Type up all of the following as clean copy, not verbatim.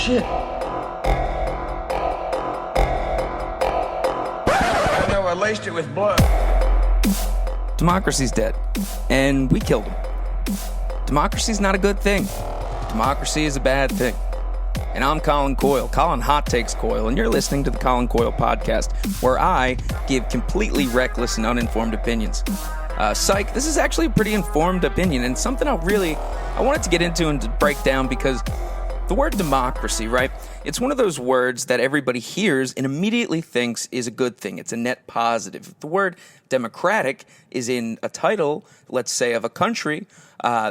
shit. I know I laced it with blood. Democracy's dead, and we killed him. Democracy's not a good thing. Democracy is a bad thing. And I'm Colin Coyle, Colin Hot Takes Coyle, and you're listening to the Colin Coyle podcast, where I give completely reckless and uninformed opinions. Psych, this is actually a pretty informed opinion, and something I wanted to get into and to break down, because the word democracy, right? It's one of those words that everybody hears and immediately thinks is a good thing. It's a net positive. If the word democratic is in a title, let's say, of a country,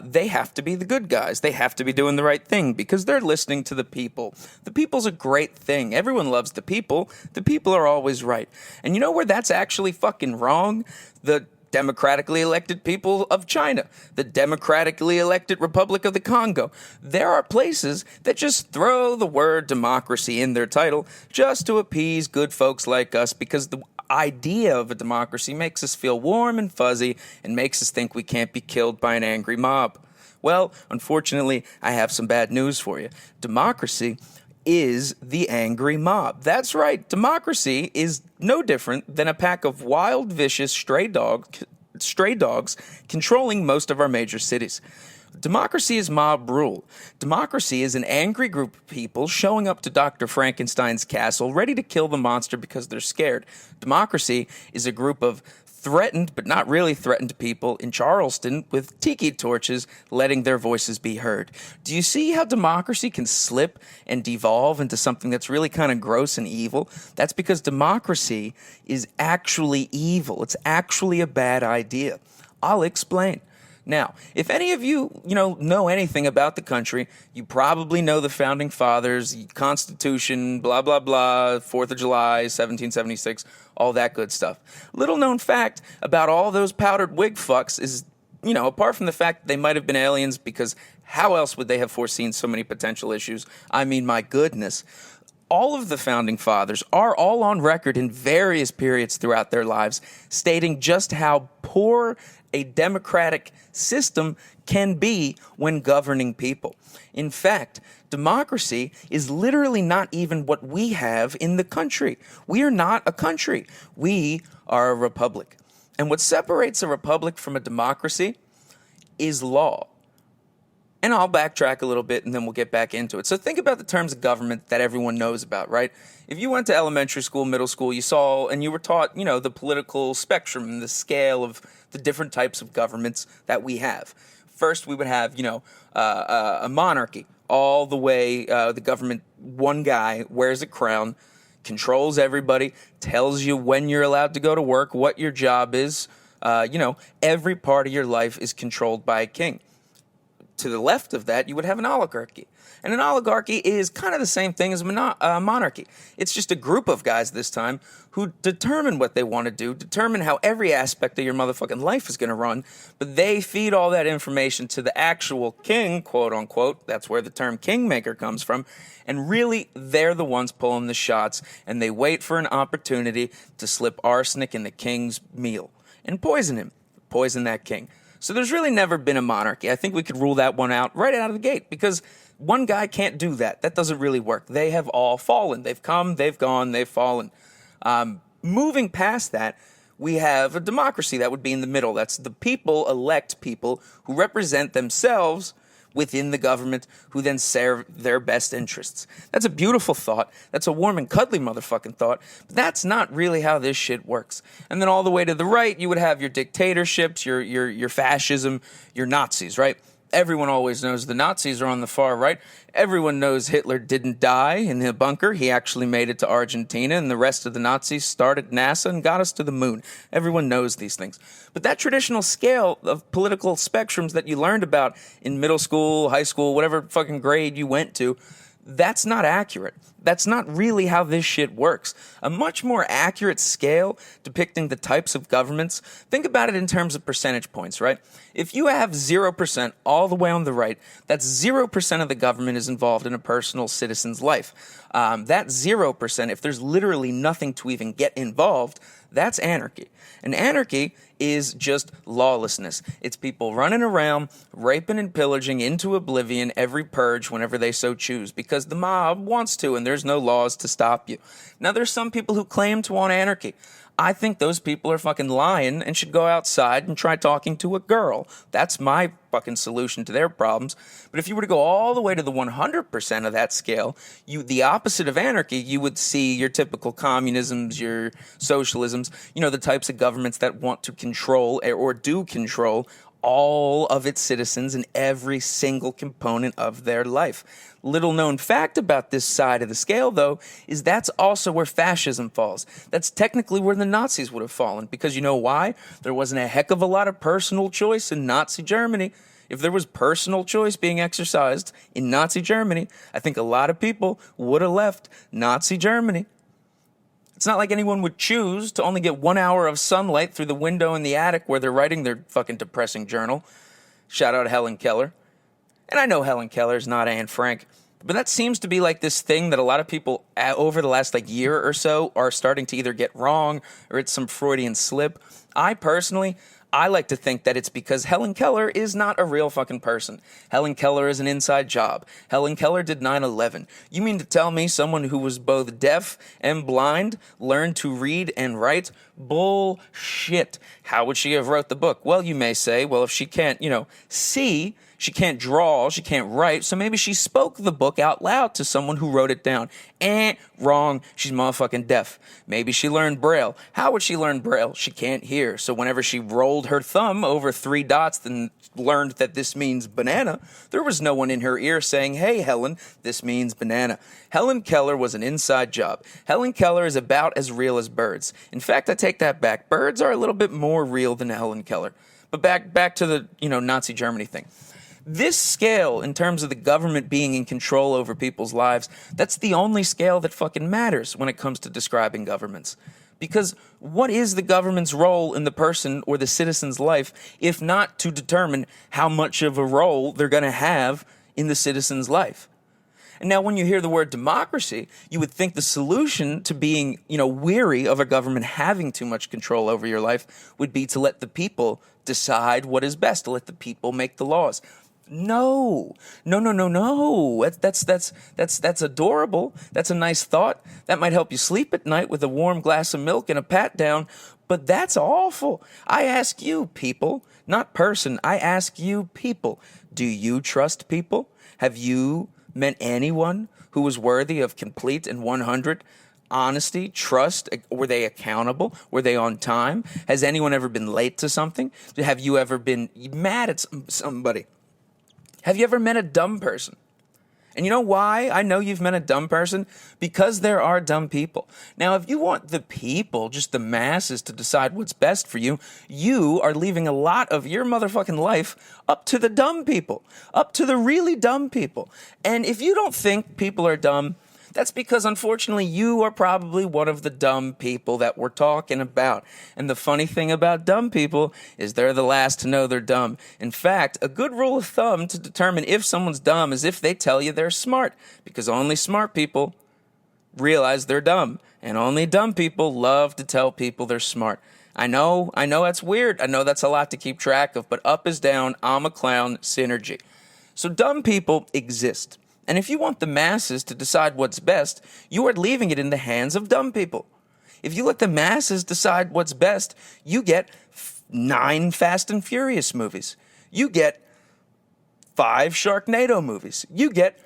they have to be the good guys. They have to be doing the right thing because they're listening to the people. The people's a great thing. Everyone loves the people. The people are always right. And you know where that's actually fucking wrong? The democratically elected people of China, the democratically elected Republic of the Congo. There are places that just throw the word democracy in their title just to appease good folks like us, because the idea of a democracy makes us feel warm and fuzzy and makes us think we can't be killed by an angry mob. Well, unfortunately, I have some bad news for you. Democracy is the angry mob. That's right. Democracy is no different than a pack of wild, vicious stray dogs controlling most of our major cities. Democracy is mob rule. Democracy is an angry group of people showing up to Dr. Frankenstein's castle ready to kill the monster because they're scared. Democracy is a group of threatened but not really threatened people in Charleston with tiki torches letting their voices be heard. Do you see how democracy can slip and devolve into something that's really kind of gross and evil? That's because democracy is actually evil. It's actually a bad idea. I'll explain. Now, if any of you, know anything about the country, you probably know the Founding Fathers, the Constitution, blah, blah, blah, 4th of July, 1776, all that good stuff. Little known fact about all those powdered wig fucks is, apart from the fact that they might have been aliens, because how else would they have foreseen so many potential issues? I mean, my goodness. All of the Founding Fathers are all on record in various periods throughout their lives stating just how poor a democratic system can be when governing people. In fact, democracy is literally not even what we have in the country. We are not a country. We are a republic. And what separates a republic from a democracy is law. And I'll backtrack a little bit and then we'll get back into it. So think about the terms of government that everyone knows about, right? If you went to elementary school, middle school, you saw and you were taught, the political spectrum and the scale of the different types of governments that we have. First, we would have, a monarchy. All the way, the government, one guy wears a crown, controls everybody, tells you when you're allowed to go to work, what your job is. Every part of your life is controlled by a king. To the left of that, you would have an oligarchy. And an oligarchy is kind of the same thing as a monarchy. It's just a group of guys this time who determine what they want to do, determine how every aspect of your motherfucking life is going to run, but they feed all that information to the actual king, quote unquote. That's where the term kingmaker comes from. And really, they're the ones pulling the shots, and they wait for an opportunity to slip arsenic in the king's meal and poison him, poison that king. So there's really never been a monarchy. I think we could rule that one out right out of the gate, because one guy can't do that. That doesn't really work. They have all fallen. They've come, they've gone, they've fallen. Moving past that, we have a democracy that would be in the middle. That's the people elect people who represent themselves within the government, who then serve their best interests. That's a beautiful thought. That's a warm and cuddly motherfucking thought. But that's not really how this shit works. And then all the way to the right, you would have your dictatorships, your fascism, your Nazis, right? Everyone always knows the Nazis are on the far right. Everyone knows Hitler didn't die in the bunker. He actually made it to Argentina, and the rest of the Nazis started NASA and got us to the moon. Everyone knows these things. But that traditional scale of political spectrums that you learned about in middle school, high school, whatever fucking grade you went to, that's not accurate. That's not really how this shit works. A much more accurate scale depicting the types of governments, think about it in terms of percentage points, right? If you have 0% all the way on the right, that's 0% of the government is involved in a personal citizen's life. That 0%, if there's literally nothing to even get involved, that's anarchy. And anarchy is just lawlessness. It's people running around, raping and pillaging into oblivion every purge whenever they so choose, because the mob wants to and there's no laws to stop you. Now, there's some people who claim to want anarchy. I think those people are fucking lying and should go outside and try talking to a girl. That's my fucking solution to their problems. But if you were to go all the way to the 100% of that scale, the opposite of anarchy, you would see your typical communisms, your socialisms, the types of governments that want to control or do control all of its citizens in every single component of their life. Little known fact about this side of the scale, though, is that's also where fascism falls. That's technically where the Nazis would have fallen, because you know why? There wasn't a heck of a lot of personal choice in Nazi Germany. If there was personal choice being exercised in Nazi Germany, I think a lot of people would have left Nazi Germany. It's not like anyone would choose to only get 1 hour of sunlight through the window in the attic where they're writing their fucking depressing journal. Shout out Helen Keller. And I know Helen Keller's not Anne Frank, but that seems to be like this thing that a lot of people over the last year or so are starting to either get wrong or it's some Freudian slip. I like to think that it's because Helen Keller is not a real fucking person. Helen Keller is an inside job. Helen Keller did 9/11. You mean to tell me someone who was both deaf and blind learned to read and write? Bullshit. How would she have wrote the book? Well, you may say, well, if she can't, see, she can't draw, she can't write, so maybe she spoke the book out loud to someone who wrote it down. Wrong. She's motherfucking deaf. Maybe she learned Braille. How would she learn Braille? She can't hear. So whenever she rolled her thumb over 3 dots and learned that this means banana, there was no one in her ear saying, hey, Helen, this means banana. Helen Keller was an inside job. Helen Keller is about as real as birds. In fact, I take that back. Birds are a little bit more real than Helen Keller. But back to the, Nazi Germany thing. This scale, in terms of the government being in control over people's lives, that's the only scale that fucking matters when it comes to describing governments. Because what is the government's role in the person or the citizen's life, if not to determine how much of a role they're going to have in the citizen's life? And now when you hear the word democracy, you would think the solution to being, weary of a government having too much control over your life would be to let the people decide what is best, to let the people make the laws. No. That's adorable. That's a nice thought. That might help you sleep at night with a warm glass of milk and a pat down, but that's awful. I ask you, people, not person, I ask you, people, do you trust people? Have you met anyone who was worthy of complete and 100 honesty, trust? Were they accountable? Were they on time? Has anyone ever been late to something? Have you ever been mad at somebody? Have you ever met a dumb person? And you know why I know you've met a dumb person? Because there are dumb people. Now, if you want the people, just the masses, to decide what's best for you, you are leaving a lot of your motherfucking life up to the dumb people, up to the really dumb people. And if you don't think people are dumb, that's because, unfortunately, you are probably one of the dumb people that we're talking about. And the funny thing about dumb people is they're the last to know they're dumb. In fact, a good rule of thumb to determine if someone's dumb is if they tell you they're smart, because only smart people realize they're dumb, and only dumb people love to tell people they're smart. I know that's weird. I know that's a lot to keep track of, but up is down, I'm a clown, synergy. So dumb people exist. And if you want the masses to decide what's best, you are leaving it in the hands of dumb people. If you let the masses decide what's best, you get 9 Fast and Furious movies. You get 5 Sharknado movies. You get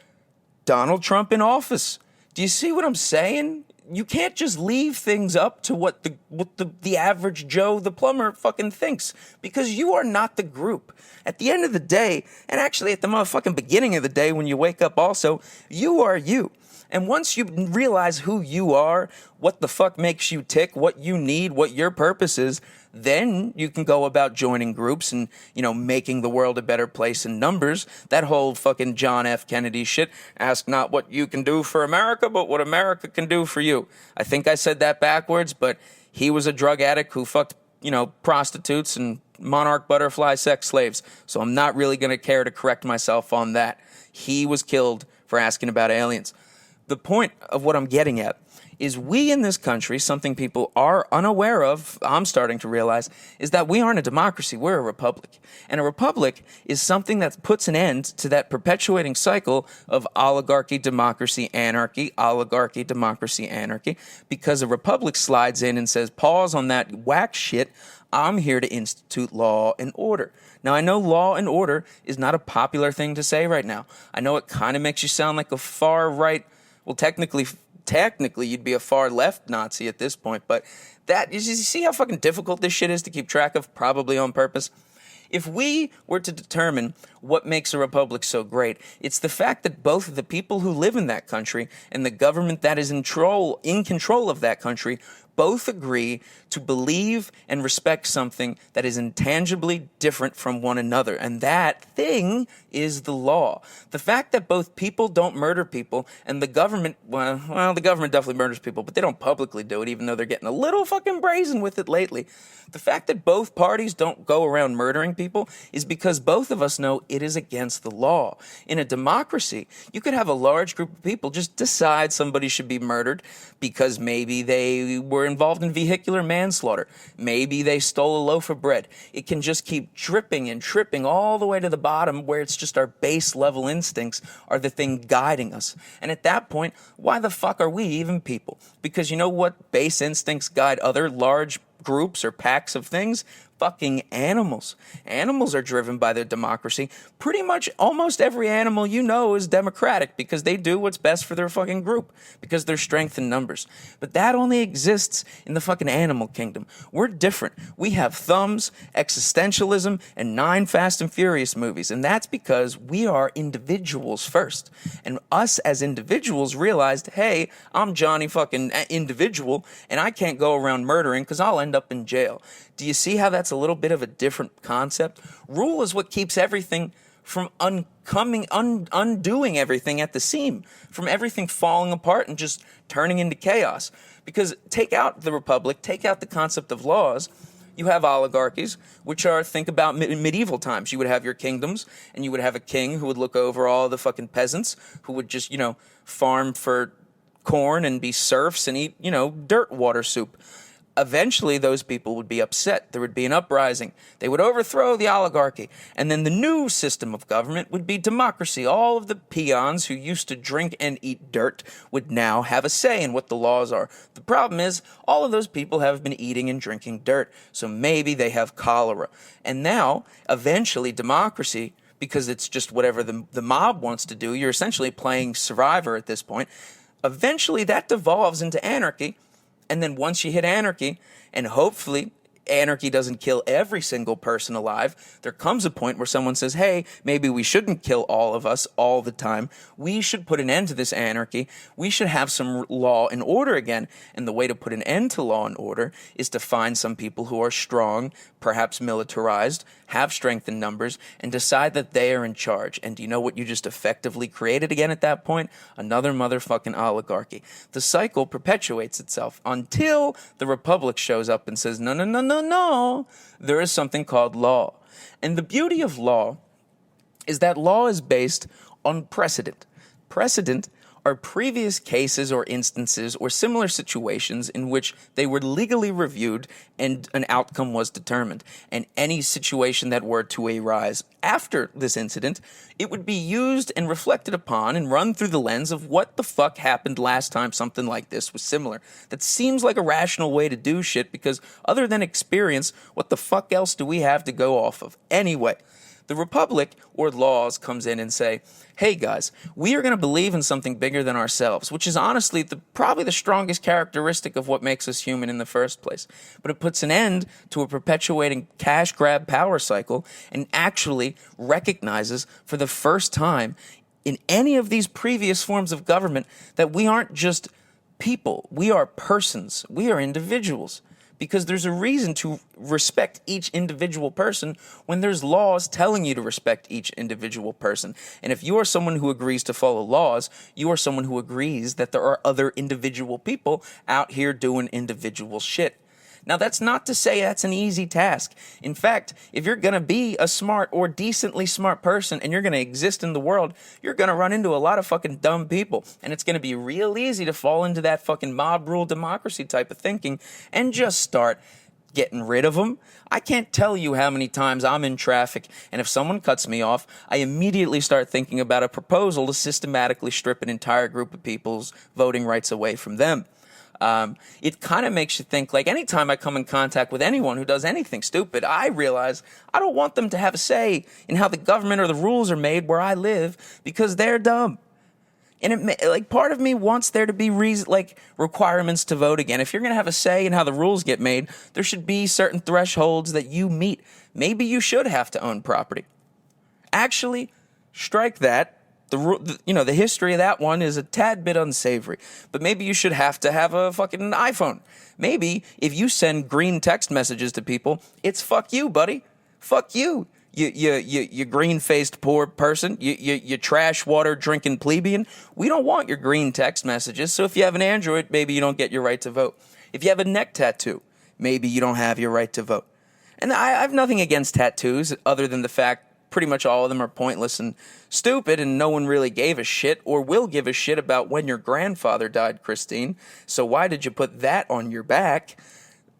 Donald Trump in office. Do you see what I'm saying? You can't just leave things up to what the average Joe the plumber fucking thinks, because you are not the group. At the end of the day, and actually at the motherfucking beginning of the day when you wake up also, you are you. And once you realize who you are, what the fuck makes you tick, what you need, what your purpose is, then you can go about joining groups and, making the world a better place in numbers. That whole fucking John F. Kennedy shit. Ask not what you can do for America, but what America can do for you. I think I said that backwards, but he was a drug addict who fucked, prostitutes and monarch butterfly sex slaves. So I'm not really going to care to correct myself on that. He was killed for asking about aliens. The point of what I'm getting at is we in this country, something people are unaware of, I'm starting to realize, is that we aren't a democracy, we're a republic. And a republic is something that puts an end to that perpetuating cycle of oligarchy, democracy, anarchy, because a republic slides in and says, pause on that whack shit, I'm here to institute law and order. Now, I know law and order is not a popular thing to say right now. I know it kind of makes you sound like a far right, well, technically you'd be a far left Nazi at this point, but you see how fucking difficult this shit is to keep track of, probably on purpose? If we were to determine what makes a republic so great, it's the fact that both the people who live in that country and the government that is in control of that country both agree to believe and respect something that is intangibly different from one another. And that thing is the law. The fact that both people don't murder people and the government, well, the government definitely murders people, but they don't publicly do it, even though they're getting a little fucking brazen with it lately. The fact that both parties don't go around murdering people is because both of us know it is against the law. In a democracy, you could have a large group of people just decide somebody should be murdered because maybe they were involved in vehicular manslaughter. Maybe they stole a loaf of bread. It can just keep dripping and tripping all the way to the bottom where it's just our base level instincts are the thing guiding us. And at that point, why the fuck are we even people? Because you know what base instincts guide other large groups or packs of things? Fucking animals. Animals are driven by their democracy. Pretty much almost every animal you know is democratic because they do what's best for their fucking group, because there's strength in numbers. But that only exists in the fucking animal kingdom. We're different. We have thumbs, existentialism, and 9 Fast and Furious movies, and that's because we are individuals first. And us as individuals realized, hey, I'm Johnny fucking individual, and I can't go around murdering because I'll end up in jail. Do you see how that's a little bit of a different concept? Rule is what keeps everything from undoing everything at the seam, from everything falling apart and just turning into chaos. Because take out the republic, take out the concept of laws, you have oligarchies, which are, think about medieval times. You would have your kingdoms, and you would have a king who would look over all the fucking peasants, who would just, farm for corn and be serfs and eat, dirt water soup. Eventually, those people would be upset. There would be an uprising. They would overthrow the oligarchy. And then the new system of government would be democracy. All of the peons who used to drink and eat dirt would now have a say in what the laws are. The problem is, all of those people have been eating and drinking dirt. So maybe they have cholera. And now, eventually, democracy, because it's just whatever the mob wants to do, you're essentially playing Survivor at this point. Eventually, that devolves into anarchy. And then once you hit anarchy, and hopefully anarchy doesn't kill every single person alive, there comes a point where someone says, hey, maybe we shouldn't kill all of us all the time. We should put an end to this anarchy. We should have some law and order again. And the way to put an end to law and order is to find some people who are strong, perhaps militarized, have strength in numbers, and decide that they are in charge. And do you know what you just effectively created again at that point? Another motherfucking oligarchy. The cycle perpetuates itself until the republic shows up and says, no, no, no, no, no. There is something called law. And the beauty of law is that law is based on precedent. Precedent are previous cases or instances or similar situations in which they were legally reviewed and an outcome was determined. And any situation that were to arise after this incident, it would be used and reflected upon and run through the lens of what the fuck happened last time something like this was similar. That seems like a rational way to do shit because other than experience, what the fuck else do we have to go off of? Anyway, the republic or laws comes in and say, hey guys, we are going to believe in something bigger than ourselves, which is honestly probably the strongest characteristic of what makes us human in the first place. But it puts an end to a perpetuating cash grab power cycle and actually recognizes for the first time in any of these previous forms of government that we aren't just people. We are persons. We are individuals. Because there's a reason to respect each individual person when there's laws telling you to respect each individual person. And if you are someone who agrees to follow laws, you are someone who agrees that there are other individual people out here doing individual shit. Now, that's not to say that's an easy task. In fact, if you're going to be a smart or decently smart person and you're going to exist in the world, you're going to run into a lot of fucking dumb people. And it's going to be real easy to fall into that fucking mob rule democracy type of thinking and just start getting rid of them. I can't tell you how many times I'm in traffic, and if someone cuts me off, I immediately start thinking about a proposal to systematically strip an entire group of people's voting rights away from them. It kind of makes you think, like, anytime I come in contact with anyone who does anything stupid, I realize I don't want them to have a say in how the government or the rules are made where I live because they're dumb. And part of me wants there to be requirements to vote again. If you're going to have a say in how the rules get made, there should be certain thresholds that you meet. Maybe you should have to own property. Actually, strike that. The history of that one is a tad bit unsavory. But maybe you should have to have a fucking iPhone. Maybe if you send green text messages to people, it's fuck you, buddy. Fuck you. You green-faced poor person. You trash water drinking plebeian. We don't want your green text messages. So if you have an Android, maybe you don't get your right to vote. If you have a neck tattoo, maybe you don't have your right to vote. And I have nothing against tattoos other than the fact pretty much all of them are pointless and stupid, and no one really gave a shit or will give a shit about when your grandfather died, Christine. So why did you put that on your back?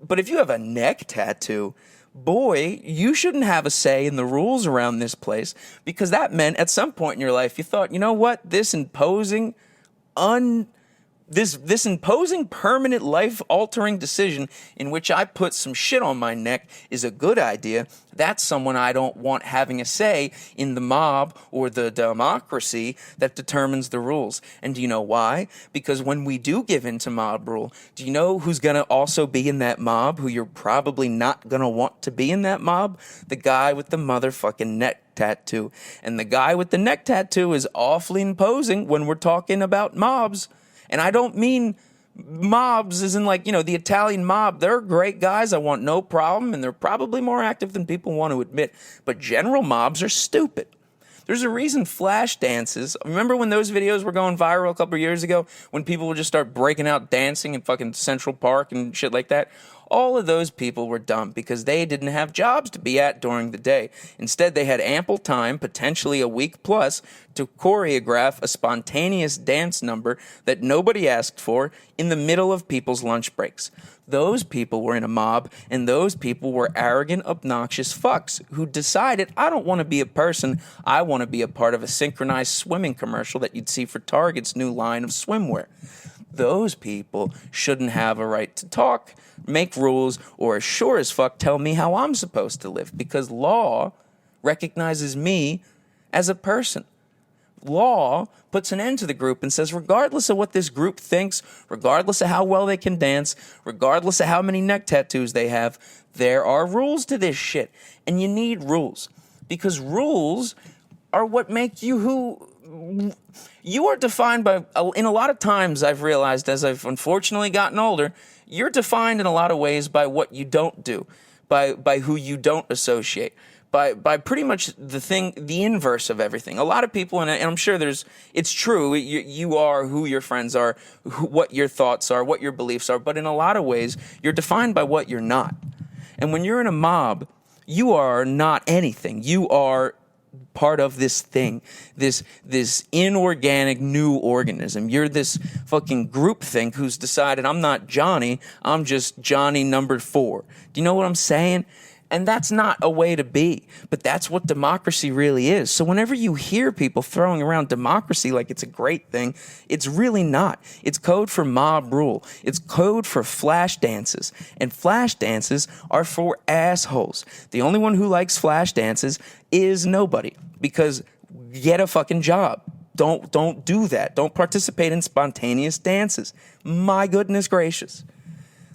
But if you have a neck tattoo, boy, you shouldn't have a say in the rules around this place, because that meant at some point in your life you thought, you know what, this imposing permanent life-altering decision in which I put some shit on my neck is a good idea. That's someone I don't want having a say in the mob or the democracy that determines the rules. And do you know why? Because when we do give in to mob rule, do you know who's going to also be in that mob, who you're probably not going to want to be in that mob? The guy with the motherfucking neck tattoo. And the guy with the neck tattoo is awfully imposing when we're talking about mobs. And I don't mean mobs as in the Italian mob. They're great guys. I want no problem. And they're probably more active than people want to admit. But general mobs are stupid. There's a reason flash dances. Remember when those videos were going viral a couple of years ago? When people would just start breaking out dancing in fucking Central Park and shit like that? All of those people were dumb because they didn't have jobs to be at during the day. Instead, they had ample time, potentially a week plus, to choreograph a spontaneous dance number that nobody asked for in the middle of people's lunch breaks. Those people were in a mob, and those people were arrogant, obnoxious fucks who decided, I don't want to be a person, I want to be a part of a synchronized swimming commercial that you'd see for Target's new line of swimwear. Those people shouldn't have a right to talk, make rules, or as sure as fuck tell me how I'm supposed to live, because law recognizes me as a person. Law puts an end to the group and says, regardless of what this group thinks, regardless of how well they can dance, regardless of how many neck tattoos they have, there are rules to this shit. And you need rules, because rules are what make you who you are defined by. In a lot of times I've realized, as I've unfortunately gotten older, you're defined in a lot of ways by what you don't do, by who you don't associate, by pretty much the inverse of everything. A lot of people, and I'm sure it's true, you are who your friends are, what your thoughts are, what your beliefs are, but in a lot of ways, you're defined by what you're not. And when you're in a mob, you are not anything. You are part of this thing, this inorganic new organism. You're this fucking groupthink who's decided, I'm not Johnny, I'm just Johnny number 4. Do you know what I'm saying? And that's not a way to be, but that's what democracy really is. So whenever you hear people throwing around democracy like it's a great thing, it's really not. It's code for mob rule. It's code for flash dances. And flash dances are for assholes. The only one who likes flash dances is nobody, because get a fucking job. Don't do that. Don't participate in spontaneous dances. My goodness gracious.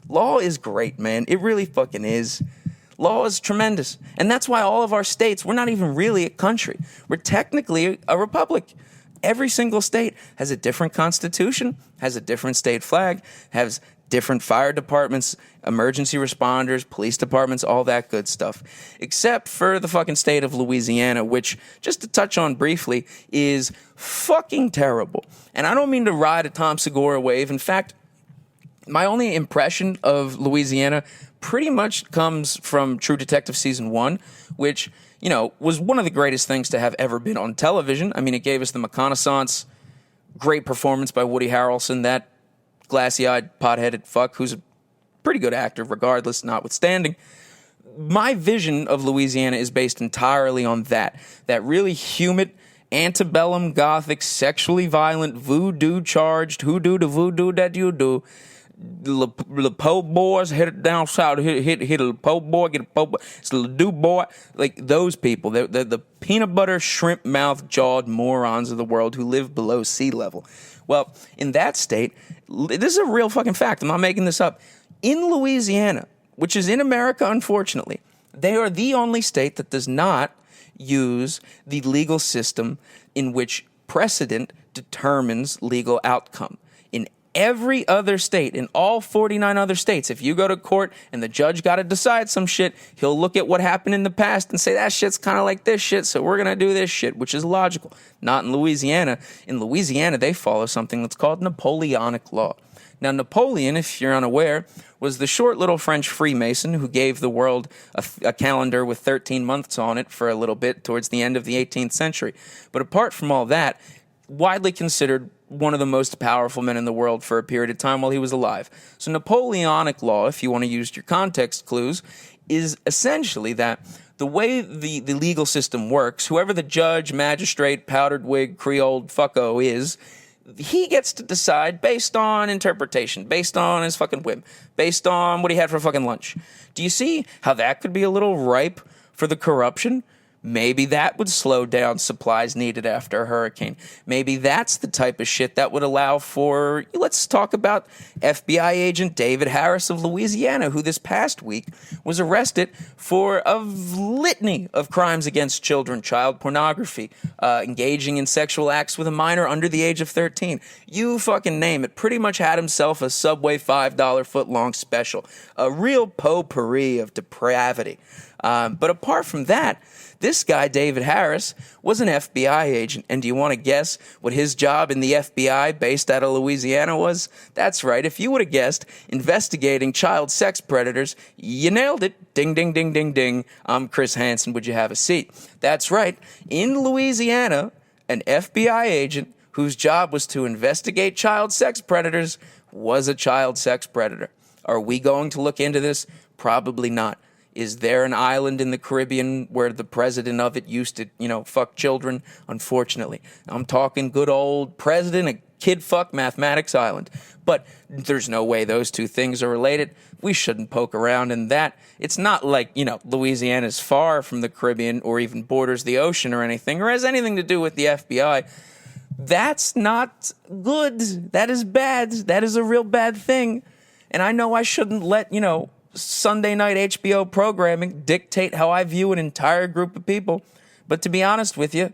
Law is great, man. It really fucking is. Law is tremendous. And that's why all of our states, we're not even really a country. We're technically a republic. Every single state has a different constitution, has a different state flag, has different fire departments, emergency responders, police departments, all that good stuff. Except for the fucking state of Louisiana, which, just to touch on briefly, is fucking terrible. And I don't mean to ride a Tom Segura wave. In fact, my only impression of Louisiana pretty much comes from True Detective Season 1, which, was one of the greatest things to have ever been on television. I mean, it gave us the reconnaissance, great performance by Woody Harrelson, that glassy-eyed, pot-headed fuck who's a pretty good actor regardless, notwithstanding. My vision of Louisiana is based entirely on that really humid, antebellum, gothic, sexually violent, voodoo-charged, who do the voodoo that you do, the po' boys hit it down south, hit a po' boy, get a po' boy, it's the do boy, like those people, the peanut butter, shrimp mouth jawed morons of the world who live below sea level. Well, in that state, this is a real fucking fact, I'm not making this up. In Louisiana, which is in America, unfortunately, they are the only state that does not use the legal system in which precedent determines legal outcome. In every other state, in all 49 other states, if you go to court and the judge got to decide some shit, he'll look at what happened in the past and say, that shit's kind of like this shit, so we're going to do this shit, which is logical. Not in Louisiana. In Louisiana, they follow something that's called Napoleonic law. Now, Napoleon, if you're unaware, was the short little French Freemason who gave the world a calendar with 13 months on it for a little bit towards the end of the 18th century. But apart from all that, widely considered one of the most powerful men in the world for a period of time while he was alive. So Napoleonic law, if you want to use your context clues, is essentially that the way the legal system works, whoever the judge, magistrate, powdered wig, Creole fucko is, he gets to decide based on interpretation, based on his fucking whim, based on what he had for fucking lunch. Do you see how that could be a little ripe for the corruption? Maybe that would slow down supplies needed after a hurricane. Maybe that's the type of shit that would allow for, let's talk about FBI agent David Harris of Louisiana, who this past week was arrested for a litany of crimes against children, child pornography, engaging in sexual acts with a minor under the age of 13. You fucking name it. Pretty much had himself a Subway $5 footlong special. A real potpourri of depravity. But apart from that, this guy, David Harris, was an FBI agent. And do you want to guess what his job in the FBI based out of Louisiana was? That's right. If you would have guessed investigating child sex predators, you nailed it. Ding, ding, ding, ding, ding. I'm Chris Hansen. Would you have a seat? That's right. In Louisiana, an FBI agent whose job was to investigate child sex predators was a child sex predator. Are we going to look into this? Probably not. Is there an island in the Caribbean where the president of it used to, fuck children? Unfortunately. I'm talking good old president of kid fuck mathematics island. But there's no way those two things are related. We shouldn't poke around in that. It's not like, Louisiana's far from the Caribbean or even borders the ocean or anything, or has anything to do with the FBI. That's not good. That is bad. That is a real bad thing. And I know I shouldn't let, Sunday night HBO programming dictate how I view an entire group of people. But to be honest with you,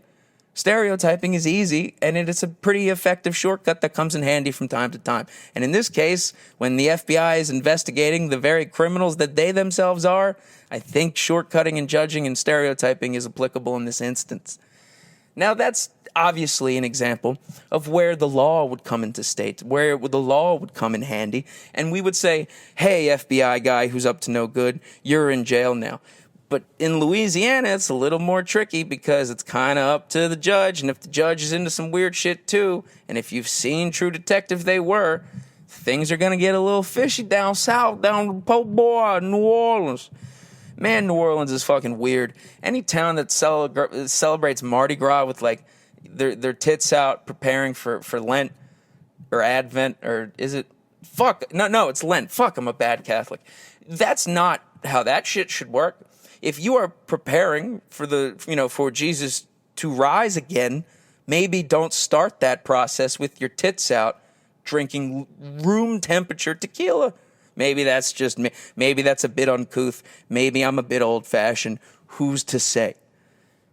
stereotyping is easy, and it's a pretty effective shortcut that comes in handy from time to time. And in this case, when the FBI is investigating the very criminals that they themselves are, I think shortcutting and judging and stereotyping is applicable in this instance. Now, that's obviously an example of where the law would come into state, where the law would come in handy, and we would say, hey, FBI guy who's up to no good, you're in jail now. But in Louisiana, it's a little more tricky because it's kind of up to the judge, and if the judge is into some weird shit too, and if you've seen True Detective, things are going to get a little fishy down south, down Po' Boy, New Orleans. Man, New Orleans is fucking weird. Any town that celebrates Mardi Gras with, their tits out preparing for Lent or Advent, or is it? Fuck. No, it's Lent. Fuck, I'm a bad Catholic. That's not how that shit should work. If you are preparing for Jesus to rise again, maybe don't start that process with your tits out drinking room temperature tequila. Maybe that's just me. Maybe that's a bit uncouth. Maybe I'm a bit old-fashioned. Who's to say?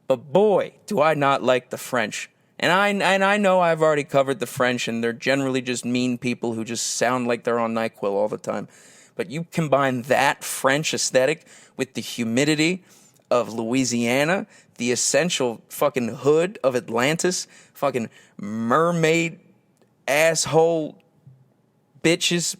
But boy, do I not like the French I know I've already covered the French, and they're generally just mean people who just sound like they're on NyQuil all the time. But you combine that French aesthetic with the humidity of Louisiana, the essential fucking hood of Atlantis, fucking mermaid asshole bitches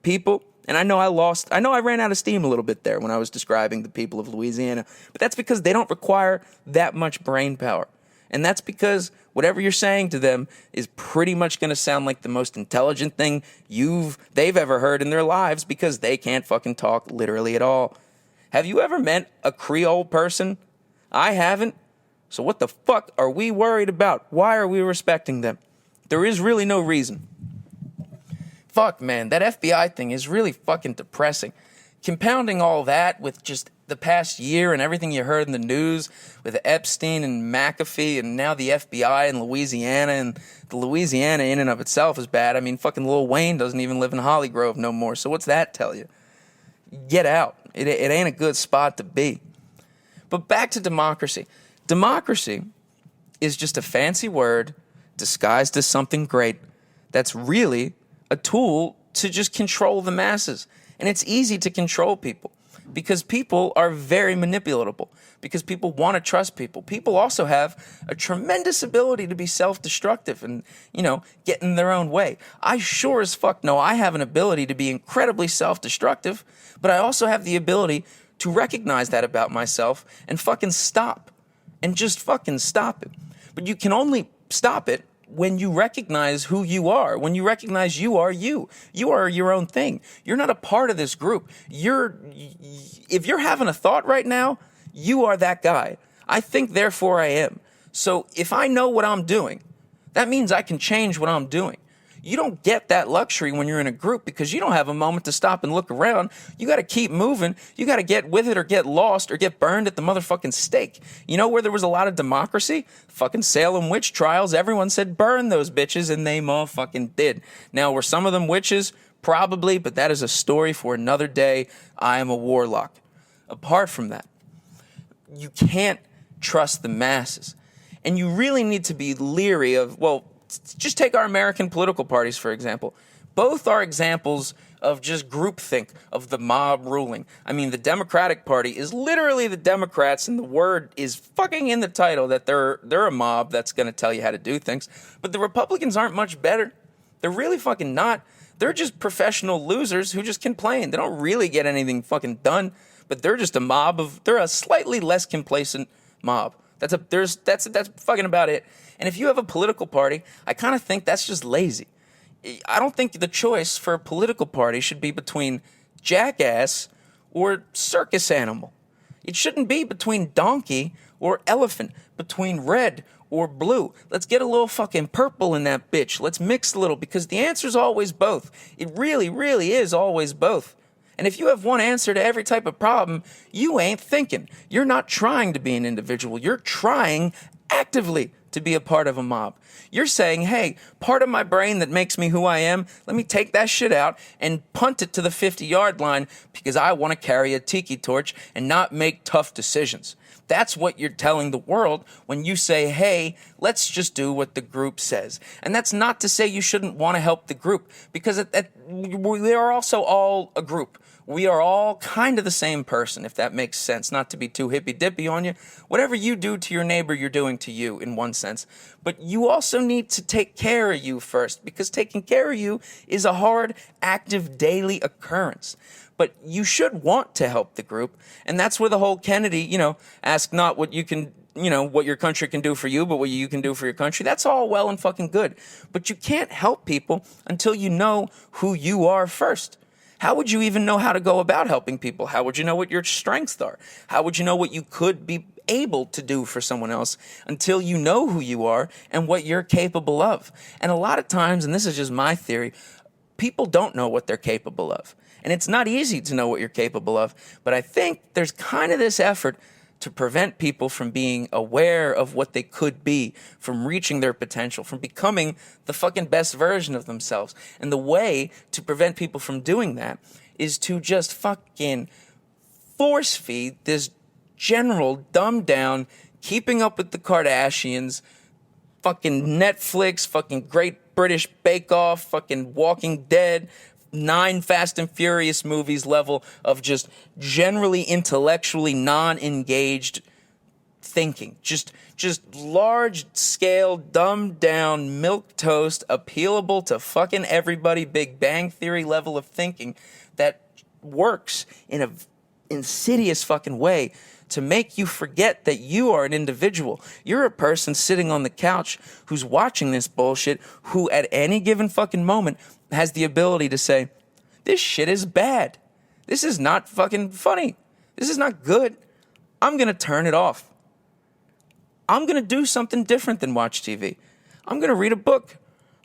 people. And I know I ran out of steam a little bit there when I was describing the people of Louisiana, but that's because they don't require that much brain power. And that's because whatever you're saying to them is pretty much going to sound like the most intelligent thing they've ever heard in their lives, because they can't fucking talk literally at all. Have you ever met a Creole person? I haven't. So what the fuck are we worried about? Why are we respecting them? There is really no reason. Fuck, man, that FBI thing is really fucking depressing. Compounding all that with just the past year and everything you heard in the news with Epstein and McAfee and now the FBI in Louisiana, and the Louisiana in and of itself is bad. I mean, fucking Lil Wayne doesn't even live in Hollygrove no more, so what's that tell you? Get out. It ain't a good spot to be. But back to democracy. Democracy is just a fancy word disguised as something great that's really a tool to just control the masses. And it's easy to control people because people are very manipulatable, because people want to trust people. People also have a tremendous ability to be self-destructive and, get in their own way. I sure as fuck know I have an ability to be incredibly self-destructive, but I also have the ability to recognize that about myself and fucking stop. And just fucking stop it. But you can only stop it when you recognize who you are, when you recognize you are you. You are your own thing. You're not a part of this group. If you're having a thought right now, you are that guy. I think, therefore I am. So if I know what I'm doing, that means I can change what I'm doing. You don't get that luxury when you're in a group because you don't have a moment to stop and look around. You got to keep moving. You got to get with it or get lost or get burned at the motherfucking stake. You know where there was a lot of democracy? Fucking Salem witch trials. Everyone said burn those bitches, and they motherfucking did. Now, were some of them witches? Probably, but that is a story for another day. I am a warlock. Apart from that, you can't trust the masses. And you really need to be leery of, just take our American political parties, for example. Both are examples of just groupthink, of the mob ruling. I mean, the Democratic Party is literally the Democrats, and the word is fucking in the title that they're a mob that's going to tell you how to do things. But the Republicans aren't much better. They're really fucking not. They're just professional losers who just complain. They don't really get anything fucking done, but they're just they're a slightly less complacent mob. That's fucking about it. And if you have a political party, I kind of think that's just lazy. I don't think the choice for a political party should be between jackass or circus animal. It shouldn't be between donkey or elephant, between red or blue. Let's get a little fucking purple in that bitch. Let's mix a little, because the answer's always both. It really, really is always both. And if you have one answer to every type of problem, you ain't thinking. You're not trying to be an individual. You're trying actively to be a part of a mob. You're saying, hey, part of my brain that makes me who I am, let me take that shit out and punt it to the 50-yard line because I want to carry a tiki torch and not make tough decisions. That's what you're telling the world when you say, hey, let's just do what the group says. And that's not to say you shouldn't want to help the group, because we are also all a group. We are all kind of the same person, if that makes sense, not to be too hippy-dippy on you. Whatever you do to your neighbor, you're doing to you in one sense. But you also need to take care of you first, because taking care of you is a hard, active, daily occurrence. But you should want to help the group, and that's where the whole Kennedy, ask not what you can, what your country can do for you, but what you can do for your country. That's all well and fucking good. But you can't help people until you know who you are first. How would you even know how to go about helping people? How would you know what your strengths are? How would you know what you could be able to do for someone else until you know who you are and what you're capable of? And a lot of times, and this is just my theory, people don't know what they're capable of. And it's not easy to know what you're capable of, but I think there's kind of this effort to prevent people from being aware of what they could be, from reaching their potential, from becoming the fucking best version of themselves. And the way to prevent people from doing that is to just fucking force feed this general, dumbed down, keeping up with the Kardashians, fucking Netflix, fucking Great British Bake Off, fucking Walking Dead, 9 Fast and Furious movies level of just generally intellectually non-engaged thinking. Just large scale, dumbed down, milk toast, appealable to fucking everybody, Big Bang Theory level of thinking that works in a insidious fucking way to make you forget that you are an individual. You're a person sitting on the couch who's watching this bullshit, who at any given fucking moment has the ability to say, this shit is bad. This is not fucking funny. This is not good. I'm gonna turn it off. I'm going to do something different than watch TV. I'm going to read a book.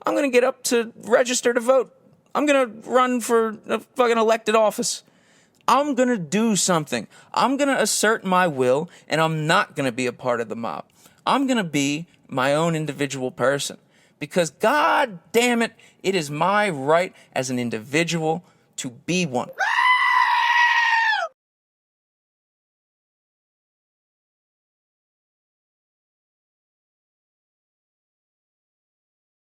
I'm going to get up to register to vote. I'm going to run for a fucking elected office. I'm going to do something. I'm going to assert my will, and I'm not going to be a part of the mob. I'm going to be my own individual person. Because, God damn it, it is my right as an individual to be one.